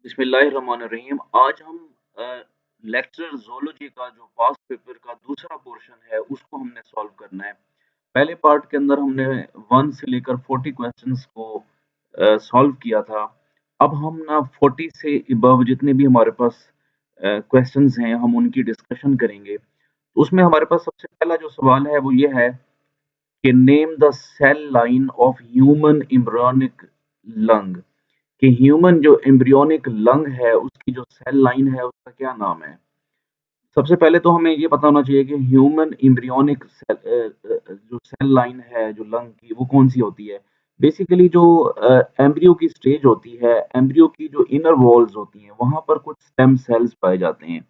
बिस्मिल्लाहिर्रहमानिर्रहीम। आज हम लेक्चर ज़ूलॉजी का जो पास्ट पेपर का दूसरा पोर्शन है उसको हमने सॉल्व करना है। पहले पार्ट के अंदर हमने 1 से लेकर 40 क्वेश्चंस को सॉल्व किया था। अब हम ना 40 से अबव जितने भी हमारे पास क्वेश्चंस हैं हम उनकी डिस्कशन करेंगे। तो उसमें हमारे पास सबसे पहला जो सवाल है वो ये है कि name the cell line of human embryonic lung, कि ह्यूमन जो एम्ब्रियोनिक लंग है उसकी जो सेल लाइन है उसका क्या नाम है? सबसे पहले तो हमें ये पता होना चाहिए कि ह्यूमन एम्ब्रियोनिक सेल जो सेल लाइन है जो लंग की वो कौन-सी होती है? बेसिकली जो एम्ब्रियो की स्टेज होती है, एम्ब्रियो की जो इनर वॉल्स होती हैं, वहाँ पर कुछ स्टेम सेल्स पाए जाते हैं।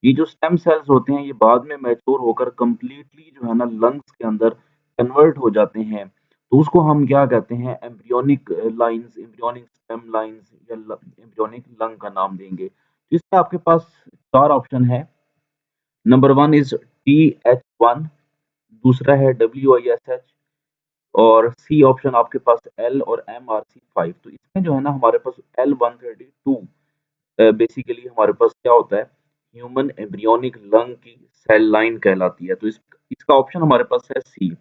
ये जो स्टेम सेल्स होते हैं ये बाद में मैच्योर होकर कंप्लीटली जो है ना लंग्स के अंदर कन्वर्ट हो जाते हैं। तो उसको हम क्या कहते हैं embryonic lines, embryonic stem lines या एम्ब्रियोनिक लंग का नाम देंगे। तो इसमें आपके पास 4 ऑप्शन है। नंबर 1 इज़ TH1, दूसरा है WISH और सी ऑप्शन आपके पास L और MRC5। तो इसमें जो है ना हमारे पास L132 बेसिकली हमारे पास क्या होता है ह्यूमन एम्ब्रियोनिक लंग की सेल लाइन कहलाती है। तो इसका ऑप्शन हमारे पास है सी।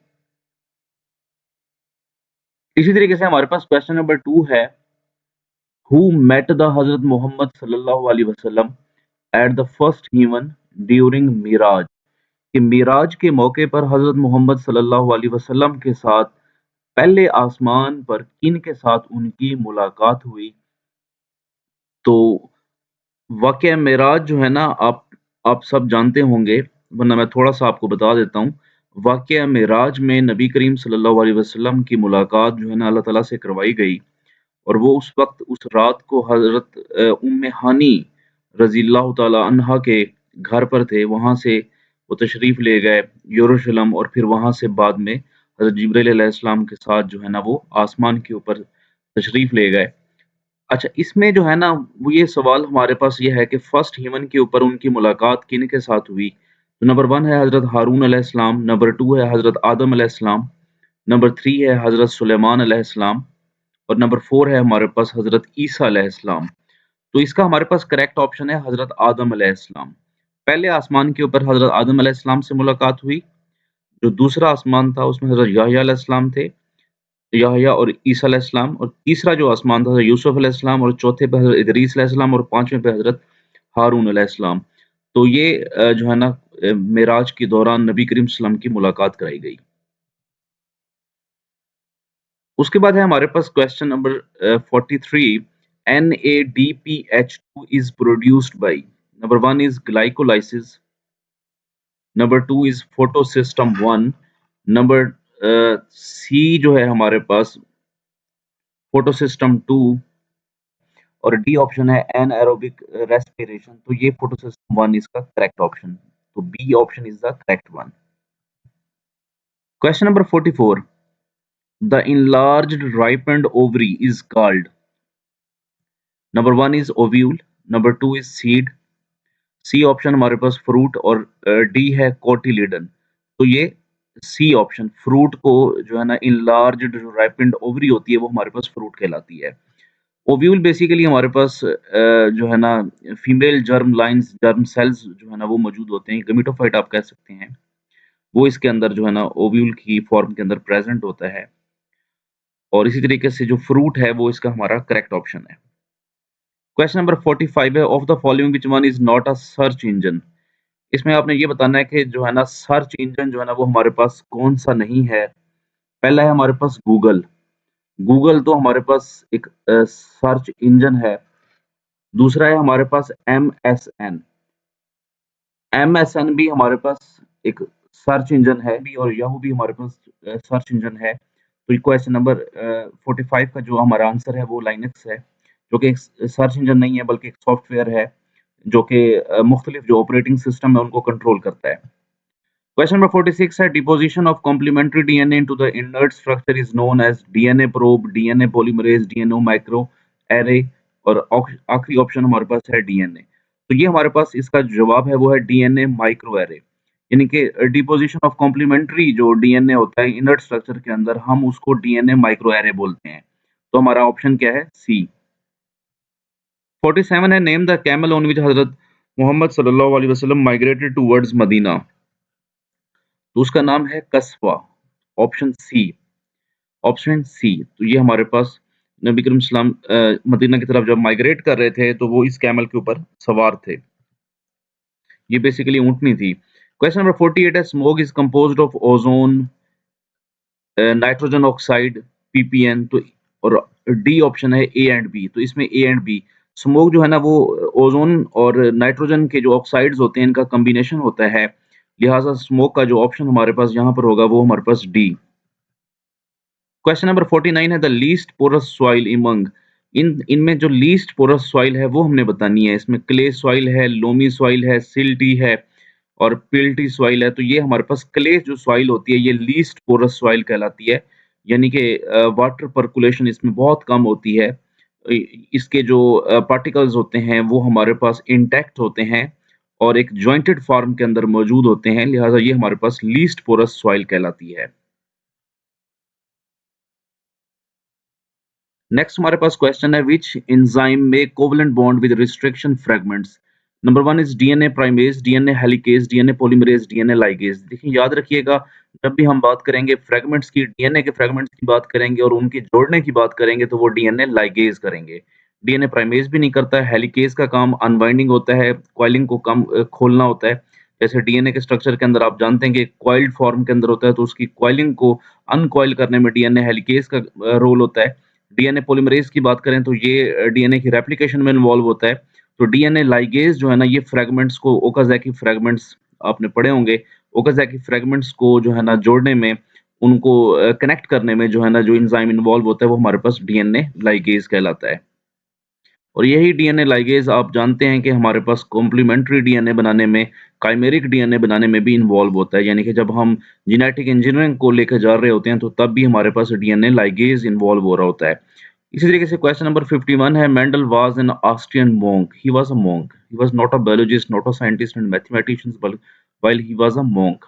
इसी तरीके से हमारे पास क्वेश्चन नंबर 2 है हु मेट द हजरत मोहम्मद सल्लल्लाहु अलैहि वसल्लम at the first human during Miraj, कि मिराज के मौके पर हजरत मोहम्मद सल्लल्लाहु अलैहि वसल्लम के साथ पहले आसमान पर किन के साथ उनकी मुलाकात हुई। तो वाक़या मेराज जो है ना आप सब जानते होंगे, वरना मैं थोड़ा-सा आपको बता देता हूँ। वाक़या मेराज में नबी करीम सल्लल्लाहु अलैहि वसल्लम की मुलाकात जो है ना अल्लाह ताला से करवाई गई और वो उस वक़्त उस रात को हज़रत उम्मे हानी रज़ियल्लाहु ताला अन्हा के घर पर थे। वहाँ से वो तशरीफ़ ले गए यरूशलेम और फिर वहाँ से बाद में हज़रत जिब्रील अलैहिस्सलाम के साथ जो है ना वो आसमान के ऊपर तशरीफ़ ले गए। अच्छा, इसमें जो है ना वो ये सवाल हमारे पास ये है कि फर्स्ट ह्यूमन के ऊपर उनकी मुलाकात किन के साथ हुई? तो नंबर 1 है हज़रत हारून अलैहिस्सलाम, नंबर 2 है हज़रत आदम अलैहिस्सलाम, नंबर 3 है हज़रत सुलेमान अलैहिस्सलाम और नंबर 4 है हमारे पास हज़रत ईसा अलैहिस्सलाम। तो इसका हमारे पास करेक्ट ऑप्शन है हज़रत आदम अलैहिस्सलाम। पहले आसमान के ऊपर हज़रत आदम अलैहिस्सलाम से मुलाकात हुई, जो दूसरा आसमान था उसमें हज़रत याह्या अलैहिस्सलाम थे, याह्या और ईसा अलैहिस्सलाम और तीसरा जो आसमान था यूसुफ अलैहिस्सलाम और चौथे पे हज़रत इदरीस अलैहिस्सलाम और पाँचवें पे हज़रत हारून अलैहिस्सलाम। तो ये जो है ना मेराज के दौरान नबी करीम सल्लल्लाहु अलैहि वसल्लम की मुलाकात कराई गई। उसके बाद है हमारे पास question number 43 NADPH2 is produced by number 1 is glycolysis, number 2 is photosystem 1, number C जो है हमारे पास फोटोसिस्टम 2 और डी ऑप्शन है एनाएरोबिक रेस्पिरेशन। तो ये फोटोसिस्टम 1 इसका करेक्ट ऑप्शन। तो B option is the correct one. Question number 44 the enlarged ripened ovary is called number 1 is ovule, number 2 is seed, C option हमारे पास फ्रूट और डी है कोटिलिडन। तो ये सी ऑप्शन फ्रूट को जो है ना इनलार्ज्ड जो राइपेंड ओवरी होती है वो हमारे पास फ्रूट कहलाती है। ओव्यूल बेसिकली हमारे पास जो है ना female germ lines germ cells जो है ना वो मौजूद होते हैं, गमीटोफाइट आप कह सकते हैं। वो इसके अंदर जो है ना ओव्यूल की फॉर्म के अंदर प्रेजेंट होता है और इसी तरीके से जो फ्रूट है वो इसका हमारा करेक्ट ऑप्शन है। क्वेश्चन नंबर 45 है of the following which one is not a search engine. इसमें आपने ये बताना है कि जो है ना सर्च इंजन जो है ना वो हमारे पास कौन-सा नहीं है। पहला है हमारे पास गूगल। गूगल तो हमारे पास एक सर्च इंजन है। दूसरा है हमारे पास एमएसएन। एमएसएन भी हमारे पास एक सर्च इंजन है भी और याहू भी हमारे पास सर्च इंजन है। तो ये क्वेश्चन नंबर 45 का जो हमारा आंसर है वो लाइनक्स है, जो कि एक सर्च इंजन नहीं है बल्कि एक सॉफ्टवेयर है, जो कि मुख्तलिफ जो ऑपरेटिंग सिस्टम है उनको कंट्रोल करता है। Question number 46 है deposition of complementary DNA into the inert structure is known as DNA probe, DNA polymerase, DNA microarray और आखिरी ऑप्शन हमारे पास है डीएनए। तो ये हमारे पास इसका जवाब है वो है डीएनए माइक्रो एरे, यानी कि डिपोजिशन ऑफ कॉम्प्लीमेंट्री जो डीएनए होता है इनर्ट स्ट्रक्चर के अंदर हम उसको डीएनए माइक्रो एरे बोलते हैं। तो हमारा ऑप्शन क्या है सी। 47 है name the camel on which हजरत मोहम्मद सल्लल्लाहु अलैहि वसल्लम माइग्रेटेड टुवर्ड्स मदीना। तो उसका नाम है Kaswan. Option C. Option C. तो ये हमारे पास नबी करीम सल्लम मदीना की तरफ जब माइग्रेट कर रहे थे तो वो इस कैमल के ऊपर सवार थे। ये बेसिकली ऊँटनी थी। क्वेश्चन नंबर 48 है smoke is composed of ozone, nitrogen oxide, PPN. तो और डी ऑप्शन है ए एंड बी। तो इसमें ए एंड बी स्मोक जो है ना वो ओजोन और नाइट्रोजन के जो ऑक्साइड्स होते हैं इनका कॉम्बिनेशन होता है। लिहाजा स्मोक का जो ऑप्शन हमारे पास यहाँ पर होगा वो हमारे पास डी। क्वेश्चन नंबर 49 है the least porous soil among. इनमें जो लीस्ट पोरस सॉइल है वो हमने बतानी है। इसमें क्ले सॉइल है, लोमी सॉइल है, सिल्टी है और पिल्टी सॉइल है। तो ये हमारे पास क्ले जो सॉइल होती है ये लीस्ट पोरस सॉइल कहलाती है। यानी कि वाटर पर्कुलेशन इसमें बहुत कम होती है। इसके जो पार्टिकल्स होते हैं वो हमारे पास इंटैक्ट होते हैं और एक जॉइंटेड फॉर्म के अंदर मौजूद होते हैं। लिहाजा ये हमारे पास लीस्ट पोरस सॉइल कहलाती है। नेक्स्ट हमारे पास क्वेश्चन है which enzyme make covalent bond with restriction fragments. Number 1 is DNA primase, DNA helicase, DNA polymerase, DNA ligase. देखिए याद रखिएगा जब भी हम बात करेंगे फ्रैगमेंट्स की, डीएनए के फ्रैगमेंट्स की बात करेंगे और उनके जोड़ने की बात करेंगे तो वो डीएनए लाइगेज करेंगे। डीएनए प्राइमेज भी नहीं करता है। हेलिकेज का काम अनवाइंडिंग होता है, कॉइलिंग को कम खोलना होता है। जैसे डीएनए के स्ट्रक्चर के अंदर आप जानते हैं कि कॉइल्ड फॉर्म के अंदर होता है तो उसकी कॉइलिंग को अनकॉइल करने में डीएनए हेलिकेज का रोल होता है। डीएनए पॉलीमरेज़ की बात करें तो ये डीएनए की रेप्लिकेशन में इन्वॉल्व होता है। तो डीएनए लाइगेज़ जो है ना ये फ्रैगमेंट्स को ओकाज़की फ्रैगमेंट्स आपने पढ़े होंगे। ओकाज़की फ्रैगमेंट्स को जो है ना जोड़ने में उनको कनेक्ट करने में जो है ना जो एंजाइम इन्वॉल्व होता है वो हमारे पास डीएनए लाइगेज़ कहलाता है। और यही डीएनए लाइगेज़ आप जानते हैं कि हमारे पास कॉम्प्लीमेंट्री डीएनए बनाने में, काइमेरिक डीएनए बनाने में भी इन्वॉल्व होता है। यानी कि जब हम जेनेटिक इंजीनियरिंग को लेके जा रहे होते हैं तो तब भी हमारे पास डीएनए लाइगेज़ इन्वॉल्व हो रहा होता है। इसी तरीके से क्वेश्चन नंबर 51 है Mendel was an Austrian monk. He was a monk. He was not a biologist, not a scientist and mathematician but while he was a monk.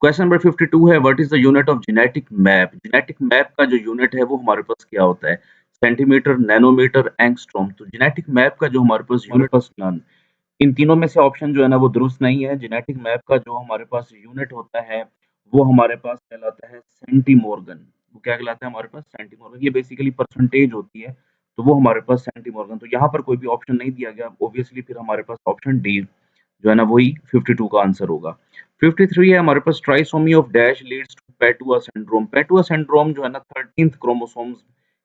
Question number 52 है what is the unit of genetic map. Genetic map का जो unit है वो हमारे पास क्या होता है? Centimetre, nanometre, angstrom. तो जेनेटिक मैप का जो हमारे पास यूनिट नन। इन तीनों में से ऑप्शन जो है ना वो दुरुस्त नहीं है। जेनेटिक मैप का जो हमारे पास यूनिट होता है वो हमारे पास कहलाता है सेंटीमॉर्गन। वो क्या कहलाता है हमारे पास? सेंटीमॉर्गन। ये बेसिकली परसेंटेज होती है तो वो हमारे पास सेंटीमॉर्गन। तो यहाँ पर कोई भी ऑप्शन नहीं दिया गया ऑब्वियसली फिर हमारे पास ऑप्शन डी जो है ना वही 52 का आंसर होगा। 53 है हमारे पास trisomy of dash leads to Patau syndrome. Patau syndrome जो है ना 13th क्रोमोसोम्स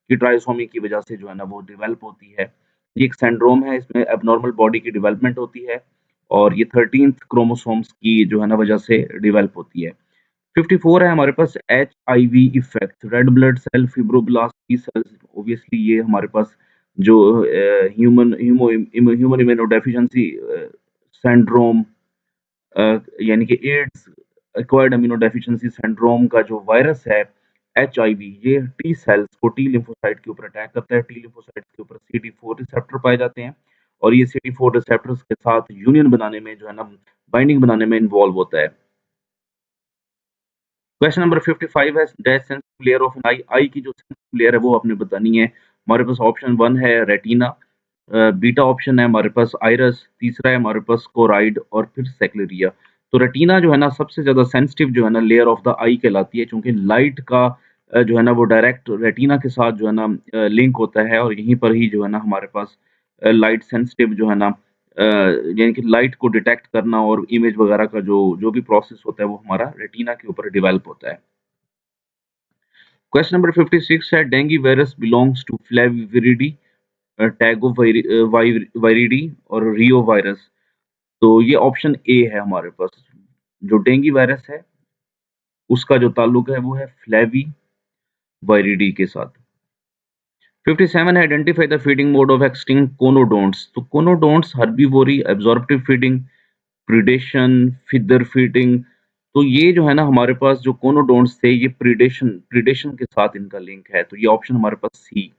की ट्राइसोमी की वजह से जो है ना वो डेवलप होती है। ये एक सिंड्रोम है, इसमें एब्नॉर्मल बॉडी की डेवलपमेंट होती है और ये 13th क्रोमोसोम्स की जो है ना वजह से डेवलप होती है। 54 है हमारे पास HIV effect, red blood cell fibroblast T cells. Obviously ये हमारे पास जो ह्यूमन इम्यूनोडेफिशिएंसी सिंड्रोम यानी कि AIDS acquired amino deficiency syndrome का जो वायरस है एचआईवी, ये टी सेल्स को टी लिम्फोसाइट के ऊपर अटैक करता है। टी लिम्फोसाइट के ऊपर CD4 रिसेप्टर पाए जाते हैं और ये CD4 रिसेप्टर्स के साथ यूनियन बनाने में जो है ना बाइंडिंग बनाने में इन्वॉल्व होता है। क्वेश्चन नंबर 55 है dash sensitive layer of an eye. Eye की जो सेंसिटिव लेयर है वो आपने बतानी है। हमारे पास ऑप्शन 1 है रेटिना, बीटा ऑप्शन है हमारे पास आइरस, तीसरा है हमारे पास कोराइड और फिर सेक्लेरिया। तो रेटिना जो है ना सबसे ज़्यादा सेंसिटिव जो है ना लेयर ऑफ द आई कहलाती है क्योंकि लाइट का जो है ना वो डायरेक्ट रेटिना के साथ जो है ना लिंक होता है और यहीं पर ही जो है ना हमारे पास लाइट सेंसिटिव जो है ना यानी कि लाइट को डिटेक्ट करना और इमेज वगैरह का जो जो भी प्रोसेस होता है वो हमारा रेटिना के ऊपर डेवलप होता है। क्वेश्चन नंबर 56 है डेंगू वायरस बिलोंग्स टू फ्लेविरिडी, टैगोवायरिडी और रियो वायरस। तो ये ऑप्शन ए है हमारे पास। जो डेंगू वायरस है उसका जो ताल्लुक है वो है फ्लेवी वायरिडी के साथ। 57 है identify the feeding mode of extinct conodonts. तो conodonts herbivory, absorptive feeding, predation, feather feeding. तो ये जो है ना हमारे पास जो कोनोडोंट्स थे ये प्रीडेशन प्रीडेशन के साथ इनका लिंक है। तो ये ऑप्शन हमारे पास सी।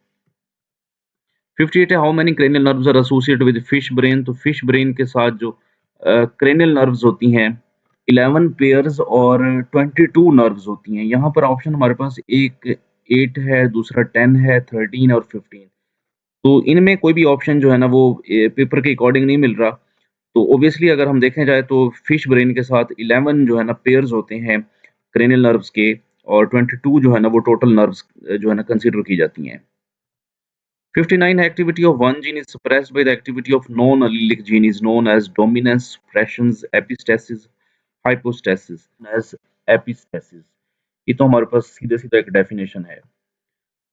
58 है how many cranial nerves are associated with fish brain. तो फिश ब्रेन के साथ जो क्रेनियल नर्व्स होती हैं 11 पेयर्स और 22 नर्व्स होती हैं। यहाँ पर ऑप्शन हमारे पास एक 8 है, दूसरा 10 है, 13 और 15। तो इनमें कोई भी ऑप्शन जो है ना वो पेपर के अकॉर्डिंग नहीं मिल रहा। तो ऑब्वियसली अगर हम देखने जाए तो फिश ब्रेन के साथ 11 जो है ना पेयर्स होते हैं क्रेनियल नर्व्स के और 22 जो है ना वो टोटल नर्व्स जो है ना कंसीडर की जाती हैं। 59 activity of one gene is suppressed by the activity of non-allelic gene is known as dominance, suppressions, epistasis, hypostasis as epistasis। ये तो हमारे पास सीधे-सीधे एक डेफिनेशन है।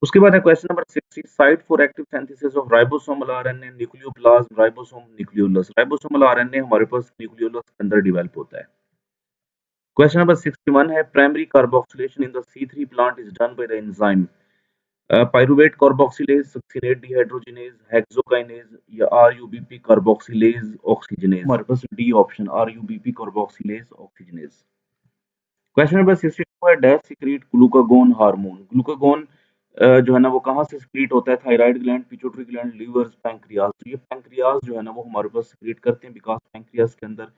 उसके बाद है question number 60 site for active synthesis of ribosomal RNA nucleoplasm ribosome nucleolus. Ribosomal RNA हमारे पास nucleolus के अंदर डेवलप होता है। क्वेश्चन नंबर 61 है primary carboxylation in the C3 plant is done by the enzyme pyruvate carboxylase, succinate dehydrogenase, hexokinase या RuBP carboxylase oxygenase. हमारे पास D option RuBP carboxylase oxygenase. Question number 62 है dash secrete glucagon hormone. Glucagon जो है ना वो कहाँ से सीक्रेट होता है? Thyroid gland, pituitary gland, liver, pancreas. तो ये पैंक्रियाज जो है ना वो हमारे पास सीक्रेट करते हैं बिकॉज पैंक्रियाज के अंदर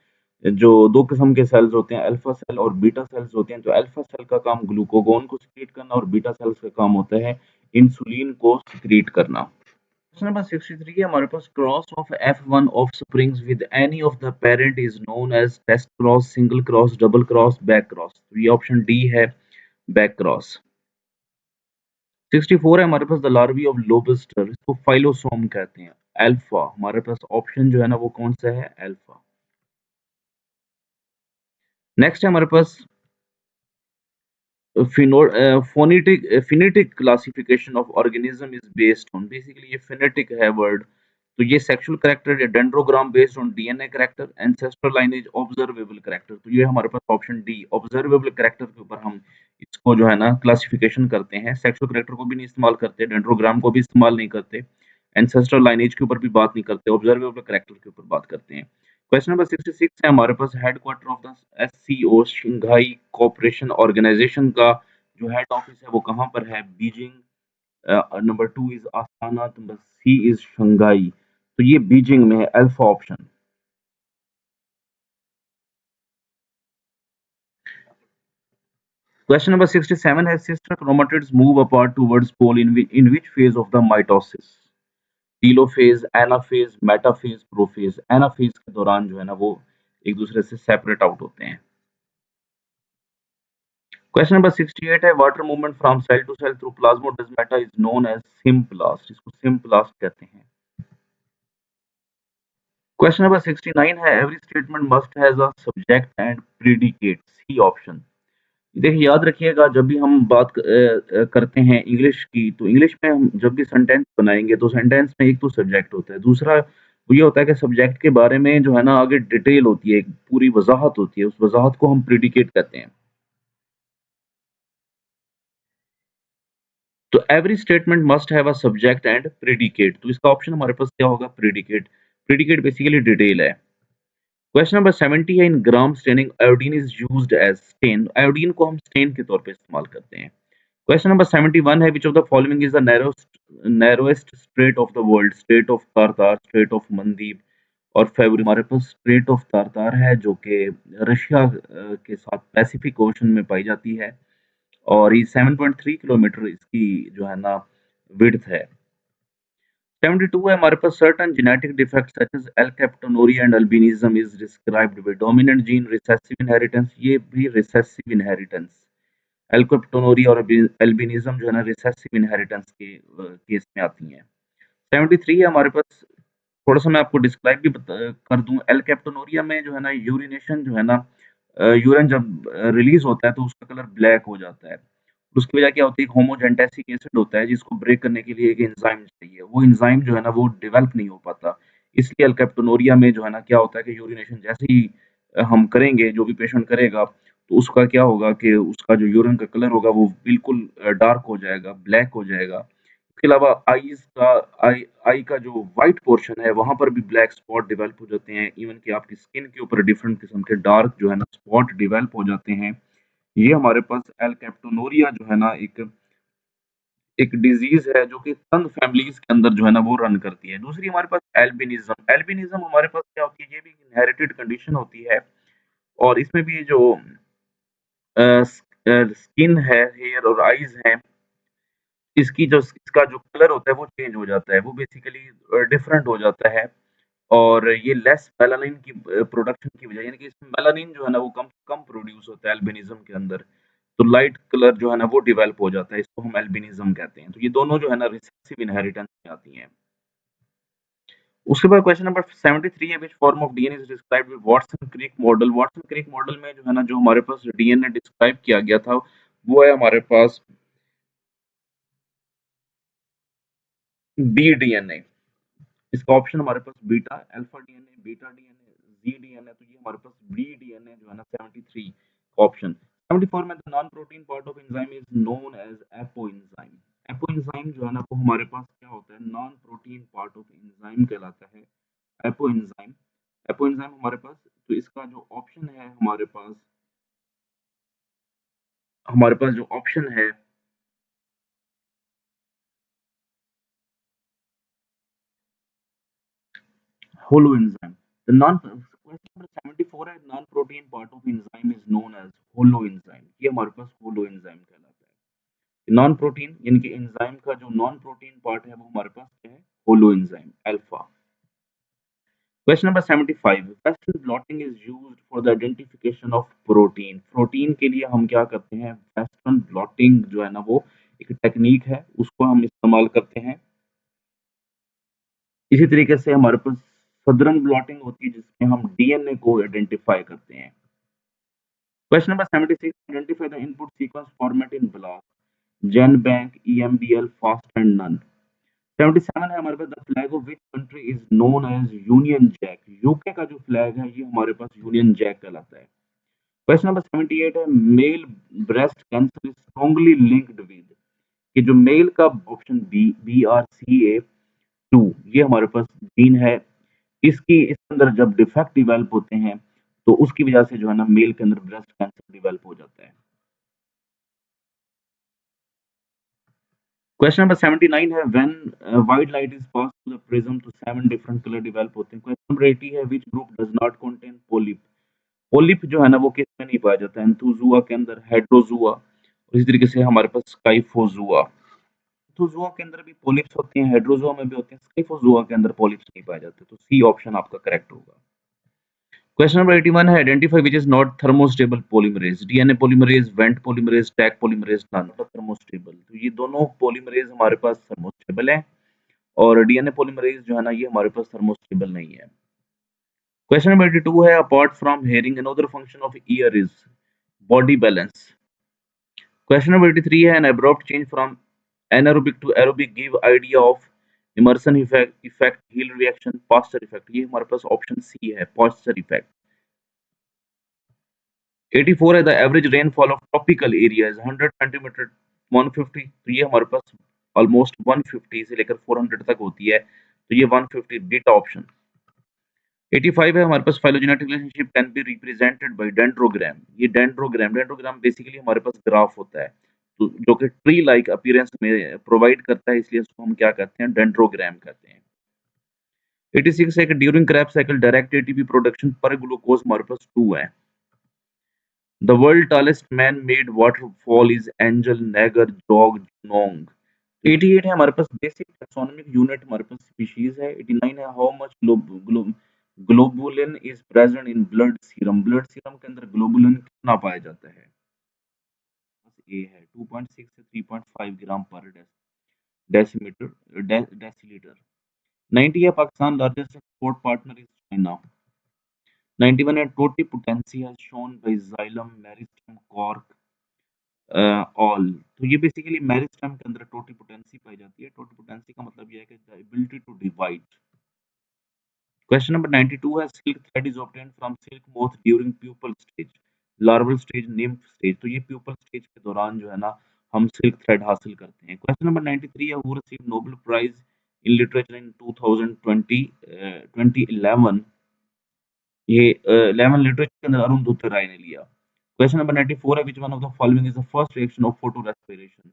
जो दो किस्म के सेल्स होते हैं अल्फा सेल और बीटा सेल्स होते हैं। तो अल्फा सेल का काम ग्लूकागोन को सीक्रेट करना और बीटा सेल्स का काम होता है इंसुलिन को सीक्रेट करना। क्वेश्चन नंबर 63 है हमारे पास cross of F1 offsprings with any of the parent is known as test cross, single cross, double cross, back cross. तो ये ऑप्शन डी है बैक क्रॉस। 64 है हमारे पास द लार्वी ऑफ लोबस्टर, इसको फाइलोसोम कहते हैं। अल्फा हमारे पास ऑप्शन जो है ना वो कौन सा है? अल्फा। नेक्स्ट है हमारे पास phonetic classification of organism is based on basically ये phonetic है word। तो ये सेक्सुअल कैरेक्टर या dendrogram based on DNA character ancestor lineage observable character. तो ये हमारे पास ऑप्शन डी ऑब्जर्वेबल कैरेक्टर के ऊपर हम इसको जो है ना क्लासिफिकेशन करते हैं। सेक्सुअल कैरेक्टर को भी नहीं इस्तेमाल करते, डेंड्रोग्राम को भी इस्तेमाल नहीं करते, एंसेस्टर लाइनेज के ऊपर भी बात नहीं करते, ऑब्जर्वेबल कैरेक्टर के ऊपर बात करते हैं। क्वेश्चन नंबर 66 है हमारे पास headquarter of the SCO Shanghai cooperation organisation का जो हेड ऑफिस है वो कहाँ पर है? Beijing. Number 2 is Astana, number C is Shanghai. तो ये बीजिंग में है अल्फा ऑप्शन। क्वेश्चन नंबर 67 है sister chromatids move apart towards pole in which phase of the mitosis? Telophase, anaphase, metaphase, prophase. Anaphase के दौरान जो है ना वो एक दूसरे से सेपरेट आउट होते हैं। क्वेश्चन नंबर 68 है water movement from cell to cell through plasmodesmata is known as symplast. इसको सिम्प्लास्ट कहते हैं। क्वेश्चन नंबर 69 है every statement must has a subject and predicate. C option. देखिए याद रखिएगा जब भी हम बात करते हैं इंग्लिश की तो इंग्लिश में हम जब भी सेंटेंस बनाएंगे तो सेंटेंस में एक तो सब्जेक्ट होता है, दूसरा वो ये होता है कि सब्जेक्ट के बारे में जो है ना आगे डिटेल होती है, एक पूरी वजाहत होती है, उस वजाहत को हम प्रीडिकेट कहते हैं। तो every statement must have a subject and predicate. तो इसका ऑप्शन हमारे पास क्या होगा? प्रीडिकेट। प्रीडिकेट बेसिकली डिटेल है। क्वेश्चन नंबर 70 है in Gram staining iodine is used as stain. Iodine को हम स्टेन के तौर पे इस्तेमाल करते हैं। क्वेश्चन नंबर 71 है which of the following is the narrowest strait of the world? Strait of Kartar, strait of Mandeep और फेब्रुअरी। हमारे पास स्ट्रेट ऑफ कारतार है जो कि रशिया के साथ पैसिफिक ओशन में पाई जाती है और ये 7.3 किलोमीटर इसकी जो है ना विड्थ है। 72 है हमारे पास certain genetic defects such as alkaptonuria and albinism is described with dominant gene recessive inheritance. ये भी रिसेसिव इनहेरिटेंस। एल्केप्टोनुरिया और अल्बिनिज्म जो है ना रिसेसिव इनहेरिटेंस के केस में आती हैं। 73 है हमारे पास थोड़ा सा मैं आपको डिस्क्राइब भी कर दूं। एल्केप्टोनुरिया में जो है ना यूरिनेशन जो है ना यूरिन जब रिलीज होता है तो उसका कलर ब्लैक हो जाता है। उसकी वजह क्या होती है? एक होमोजेंटेसिक एसिड होता है जिसको ब्रेक करने के लिए एक एंजाइम चाहिए। वो एंजाइम जो है ना वो डेवलप नहीं हो पाता। इसलिए अल्केप्टोनुरिया में जो है ना क्या होता है कि यूरिनेशन जैसे ही हम करेंगे, जो भी पेशेंट करेगा, तो उसका क्या होगा कि उसका जो यूरिन का कलर होगा वो बिल्कुल डार्क हो जाएगा, ब्लैक हो जाएगा। इसके अलावा आई का जो व्हाइट पोर्शन है वहाँ पर भी ब्लैक स्पॉट डेवलप हो जाते हैं। इवन कि आपकी स्किन के ऊपर डिफरेंट किस्म के डार्क जो है ना स्पॉट डेवलप हो जाते हैं। ये हमारे पास एल्केप्टोनुरिया जो है ना एक एक डिजीज है जो कि तंग फैमिलीज के अंदर जो है ना वो रन करती है। दूसरी हमारे पास एल्बिनिज्म। एल्बिनिज्म हमारे पास क्या होती है? ये भी इनहेरिटेड कंडीशन होती है और इसमें भी जो स्किन है, हेयर और आईज हैं, इसकी जो इसका जो कलर होता है वो चेंज हो जाता है, वो बेसिकली डिफरेंट हो जाता है और ये लेस मेलानिन की प्रोडक्शन की वजह यानी कि इसमें मेलानिन जो है ना वो कम कम प्रोड्यूस होता है एल्बिनिज़म के अंदर। तो लाइट कलर जो है ना वो डेवलप हो जाता है, इसको हम एल्बिनिज़म कहते हैं। तो ये दोनों जो है ना रिसेसिव इनहेरिटेंस में आती हैं। उसके बाद क्वेश्चन नंबर 73 है which form of DNA is described with Watson Crick model. Watson Crick model में जो है ना जो हमारे पास डीएनए डिस्क्राइब किया गया था वो है हमारे पास बी डीएनए। इसका ऑप्शन हमारे पास beta alpha DNA, beta DNA, G DNA. तो ये हमारे पास बी डीएनए जो है ना 73 ऑप्शन। 74 में the non protein part of enzyme is known as apoenzyme. Apoenzyme जो है ना वो हमारे पास क्या होता है, non protein part of enzyme कहलाता है एपो एंजाइम। एपो एंजाइम हमारे पास, तो इसका जो ऑप्शन है हमारे पास जो ऑप्शन है holoenzyme. The non question number 74 है non protein part of enzyme is known as holoenzyme. ये हमारे पास होलो एंजाइम कहलाता है। नॉन प्रोटीन यानी कि एंजाइम का जो नॉन प्रोटीन पार्ट है वो हमारे पास क्या है, holo enzyme alpha. Question number 75 western blotting is used for the identification of protein. Protein के लिए हम क्या करते हैं, वेस्टर्न ब्लॉटिंग जो है ना वो एक टेक्निक है, उसको हम इस्तेमाल करते हैं। इसी तरीके से हमारे पास सदरन ब्लॉटिंग होती है जिसमें हम डीएनए को आइडेंटिफाई करते हैं। Question number 76 identify the input sequence format in block, GenBank, EMBL, fast and none. 77 है हमारे पास the flag of which country is known as Union Jack. UK का जो फ्लैग है ये हमारे पास यूनियन जैक कहलाता है। क्वेश्चन नंबर 78 है male breast cancer is strongly linked with. कि जो मेल का ऑप्शन बी BRCA2 ये हमारे पास जीन है, इसकी इसके अंदर जब डिफेक्ट डिवेलप होते हैं तो उसकी वजह से जो है ना मेल के अंदर ब्रेस्ट कैंसर डिवेलप हो जाता है। क्वेश्चन नंबर 79 है when white light is pass through the prism तो 7 डिफरेंट कलर डेवलप होते हैं। क्वेश्चन नंबर 80 है which group does not contain polyp. Polyp जो है ना वो किस में नहीं पाया जाता है, एंथोजुआ के अंदर, हेड्रोजुआ और इसी तरीके से हमारे पास स्काइफोजुआ। एंथोजुआ के अंदर भी पोलिप्स होते हैं, हेड्रोजुआ में भी होते हैं, स्काइफोजुआ के अंदर पोलिप्स नहीं पाए जाते। तो सी ऑप्शन आपका करेक्ट होगा। क्वेश्चन नंबर 81 है identify which is not thermostable polymerase. DNA polymerase, went polymerase, tag polymerase, non thermostable. तो ये दोनों पॉलीमरेज हमारे पास थर्मोस्टेबल है और डीएनए पॉलीमरेज जो है ना ये हमारे पास थर्मोस्टेबल नहीं है। क्वेश्चन नंबर 82 है apart from hearing another function of ear is body balance. Question number 83 है an abrupt change from anaerobic to aerobic give idea of Emerson effect, heel reaction, posture effect. ये हमारे पास option C है posture effect. 84 है the average rainfall of tropical areas 100 centimetre 150। तो ये हमारे पास almost 150 से लेकर 400 तक होती है, तो ये 150 बीटा ऑप्शन। 85 है हमारे पास phylogenetic relationship can be represented by dendrogram. ये डेंड्रोग्राम बेसिकली हमारे पास ग्राफ होता है, तो जो कि ट्री लाइक अपीयरेंस में प्रोवाइड करता है, इसलिए इसको हम क्या कहते हैं, डेंड्रोग्राम कहते हैं। 86 है कि during crab cycle direct ATP production पर ग्लूकोज हमारे पास 2 है। The world tallest man made waterfall is Angel Niagara Jog नोंग। 88 है हमारे पास बेसिक टैक्सोनॉमिक यूनिट हमारे पास स्पीशीज है। 89 है how much globulin is present in blood serum. Blood serum के अंदर ग्लोबुलिन कितना पाया जाता है, ए है 2.6 से 3.5 ग्राम पर डेसीमीटर डेसीलीटर। 90 है Pakistan largest export partner is China. 91 है टोटी potency has shown by xylem meristem cork all. तो ये बेसिकली मेरिस्टेम के अंदर टोटी पोटेंसी पाई जाती है। टोटी पोटेंसी का मतलब ये है कि the ability to divide. Question number 92 है silk thread is obtained from silk moth during pupal stage, larval stage, nymph stage. तो ये प्यूपल स्टेज के दौरान जो है ना हम सिल्क थ्रेड हासिल करते हैं। क्वेश्चन नंबर 93 है who received Nobel prize in literature in 2011। ये 11 लिटरेचर के अंदर अरुंधति राय ने लिया। क्वेश्चन नंबर 94 है which one of the following is the first reaction of photorespiration,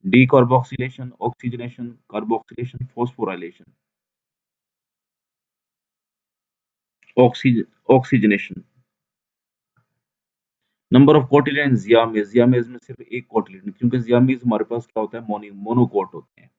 decarboxylation, oxygenation, carboxylation, phosphorylation. Oxygenation. Number of cotyledon Zea mays, Zea mays में सिर्फ एक कोटिलियन, क्योंकि ज़ियामीज़ हमारे पास क्या होता है, मोनोकोट होते हैं।